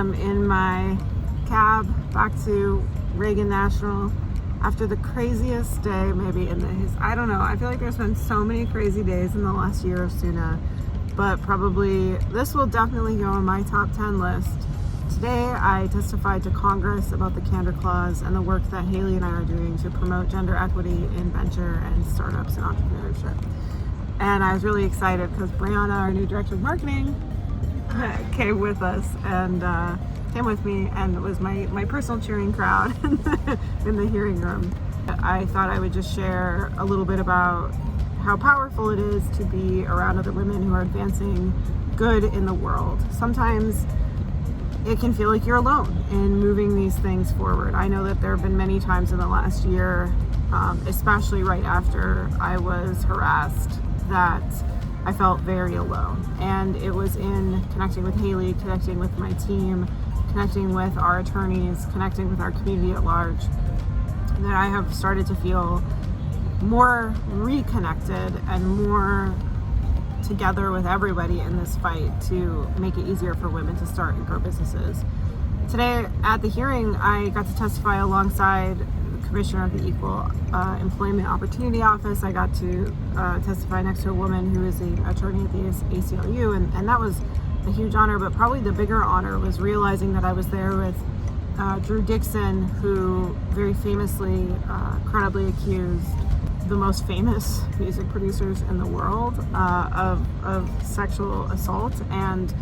am in my cab back to Reagan National after the craziest day maybe in the I don't know. I feel like there's been so many crazy days in the last year of soona, but probably this will definitely go on my top 10 list. Today I testified to Congress about the Candor Clause and the work that Hayley and I are doing to promote gender equity in venture and startups and entrepreneurship. And I was really excited because Brianna, our new director of marketing, came with us and came with me, and it was my personal cheering crowd in the hearing room. I thought I would just share a little bit about how powerful it is to be around other women who are advancing good in the world. Sometimes it can feel like you're alone in moving these things forward. I know that there have been many times in the last year, especially right after I was harassed, that I felt very alone. And it was in connecting with Hayley, connecting with my team, connecting with our attorneys, connecting with our community at large, that I have started to feel more reconnected and more together with everybody in this fight to make it easier for women to start and grow businesses. Today at the hearing, I got to testify alongside the Commissioner of the Equal Employment Opportunity Office. I got to testify next to a woman who is an attorney at the ACLU, and that was a huge honor, but probably the bigger honor was realizing that I was there with Drew Dixon, who very famously, credibly accused the most famous music producers in the world of sexual assault, and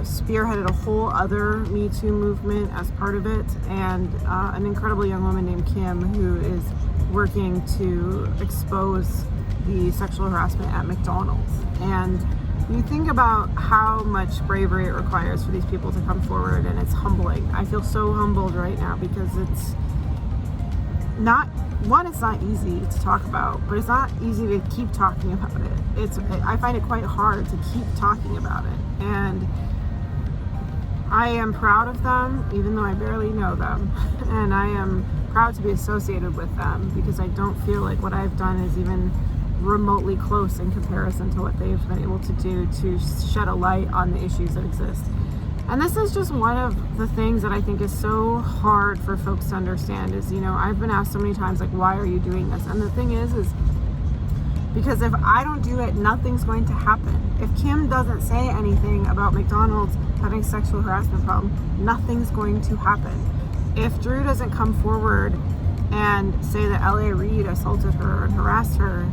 spearheaded a whole other Me Too movement as part of it, and an incredible young woman named Kim who is working to expose the sexual harassment at McDonald's. And you think about how much bravery it requires for these people to come forward, and it's humbling. I feel so humbled right now because it's not easy to talk about, but it's not easy to keep talking about it. I find it quite hard to keep talking about it, and I am proud of them, even though I barely know them, and I am proud to be associated with them because I don't feel like what I've done is even remotely close in comparison to what they've been able to do to shed a light on the issues that exist. And this is just one of the things that I think is so hard for folks to understand is, I've been asked so many times, like, why are you doing this? And the thing is because if I don't do it, nothing's going to happen. If Kim doesn't say anything about McDonald's having sexual harassment problem, nothing's going to happen. If Drew doesn't come forward and say that L.A. Reid assaulted her and harassed her,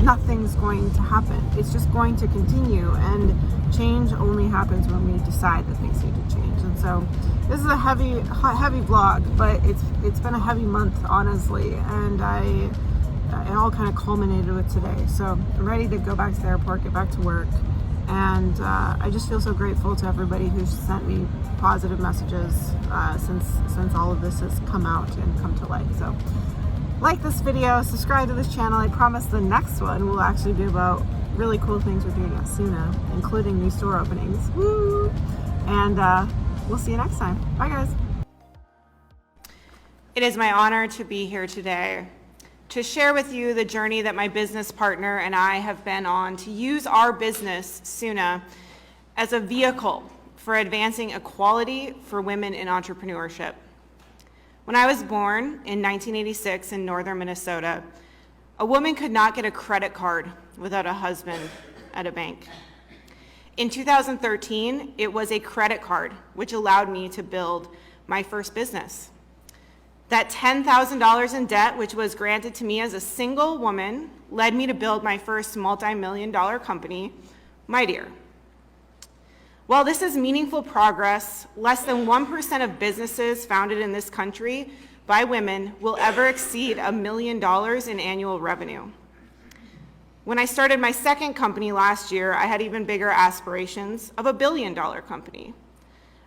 nothing's going to happen. It's just going to continue, and change only happens when we decide that things need to change. And so this is a heavy vlog, but it's been a heavy month, honestly, and it all kind of culminated with today. So I'm ready to go back to the airport, get back to work, and I just feel so grateful to everybody who's sent me positive messages since all of this has come out and come to light. So like this video, subscribe to this channel. I promise the next one will actually be about really cool things we're doing at soona, including new store openings. Woo! And we'll see you next time. Bye, guys. It is my honor to be here today to share with you the journey that my business partner and I have been on to use our business, soona, as a vehicle for advancing equality for women in entrepreneurship. When I was born in 1986 in northern Minnesota, a woman could not get a credit card without a husband at a bank. In 2013, it was a credit card which allowed me to build my first business. That $10,000 in debt, which was granted to me as a single woman, led me to build my first multi-million-dollar company, Mightier. While this is meaningful progress, less than 1% of businesses founded in this country by women will ever exceed $1 million in annual revenue. When I started my second company last year, I had even bigger aspirations of $1 billion company.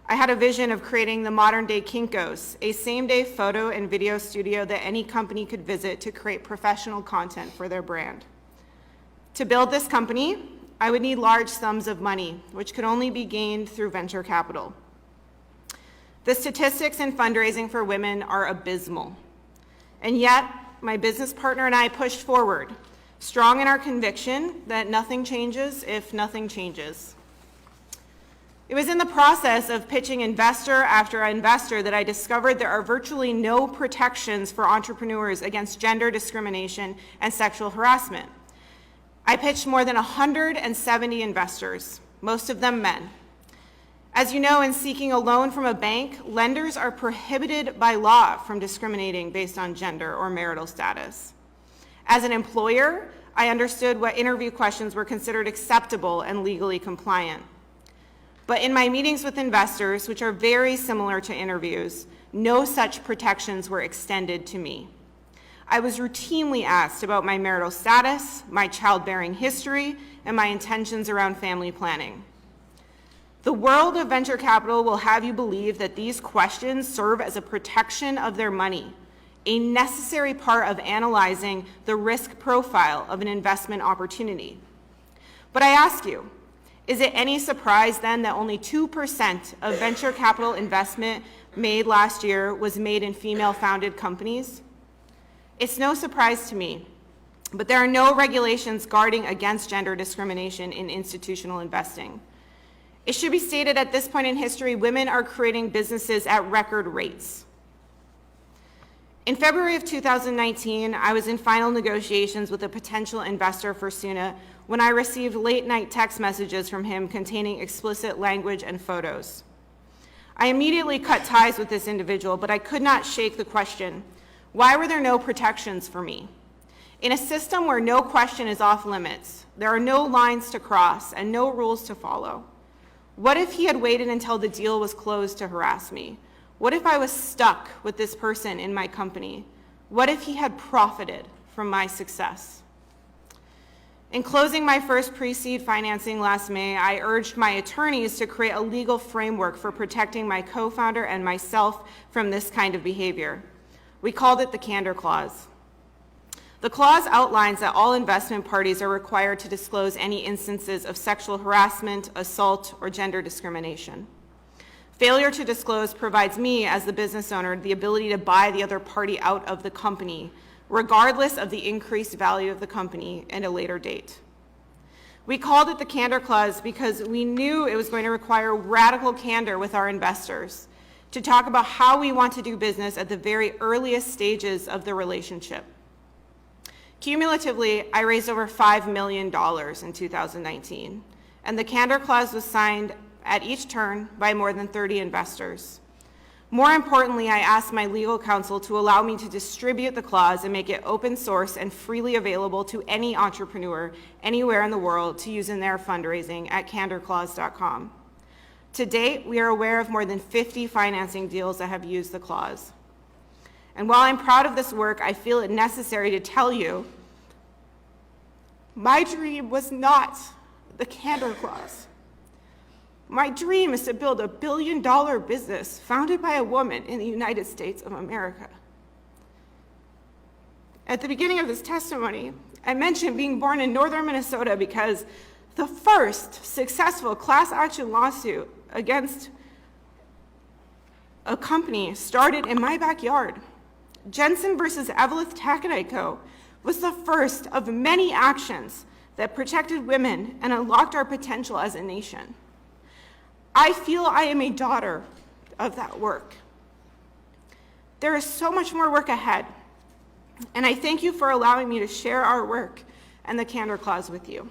I had a vision of creating the modern-day Kinko's, a same-day photo and video studio that any company could visit to create professional content for their brand. To build this company, I would need large sums of money, which could only be gained through venture capital. The statistics in fundraising for women are abysmal. And yet, my business partner and I pushed forward, strong in our conviction that nothing changes if nothing changes. It was in the process of pitching investor after investor that I discovered there are virtually no protections for entrepreneurs against gender discrimination and sexual harassment. I pitched more than 170 investors, most of them men. As you know, in seeking a loan from a bank, lenders are prohibited by law from discriminating based on gender or marital status. As an employer, I understood what interview questions were considered acceptable and legally compliant. But in my meetings with investors, which are very similar to interviews, no such protections were extended to me. I was routinely asked about my marital status, my childbearing history, and my intentions around family planning. The world of venture capital will have you believe that these questions serve as a protection of their money, a necessary part of analyzing the risk profile of an investment opportunity. But I ask you, is it any surprise then that only 2% of venture capital investment made last year was made in female-founded companies? It's no surprise to me, but there are no regulations guarding against gender discrimination in institutional investing. It should be stated at this point in history, women are creating businesses at record rates. In February of 2019, I was in final negotiations with a potential investor for Soona when I received late-night text messages from him containing explicit language and photos. I immediately cut ties with this individual, but I could not shake the question, why were there no protections for me? In a system where no question is off limits, there are no lines to cross and no rules to follow. What if he had waited until the deal was closed to harass me? What if I was stuck with this person in my company? What if he had profited from my success? In closing my first pre-seed financing last May, I urged my attorneys to create a legal framework for protecting my co-founder and myself from this kind of behavior. We called it the Candor Clause. The clause outlines that all investment parties are required to disclose any instances of sexual harassment, assault, or gender discrimination. Failure to disclose provides me, as the business owner, the ability to buy the other party out of the company, regardless of the increased value of the company at a later date. We called it the Candor Clause because we knew it was going to require radical candor with our investors to talk about how we want to do business at the very earliest stages of the relationship. Cumulatively, I raised over $5 million in 2019, and the Candor Clause was signed at each turn by more than 30 investors. More importantly, I asked my legal counsel to allow me to distribute the clause and make it open source and freely available to any entrepreneur anywhere in the world to use in their fundraising at candorclause.com. To date, we are aware of more than 50 financing deals that have used the clause. And while I'm proud of this work, I feel it necessary to tell you, my dream was not the Candor Clause. My dream is to build a billion-dollar business founded by a woman in the United States of America. At the beginning of this testimony, I mentioned being born in northern Minnesota because the first successful class action lawsuit against a company started in my backyard. Jensen versus Evelyn Taconite Co. was the first of many actions that protected women and unlocked our potential as a nation. I feel I am a daughter of that work. There is so much more work ahead, and I thank you for allowing me to share our work and the Candor Clause with you.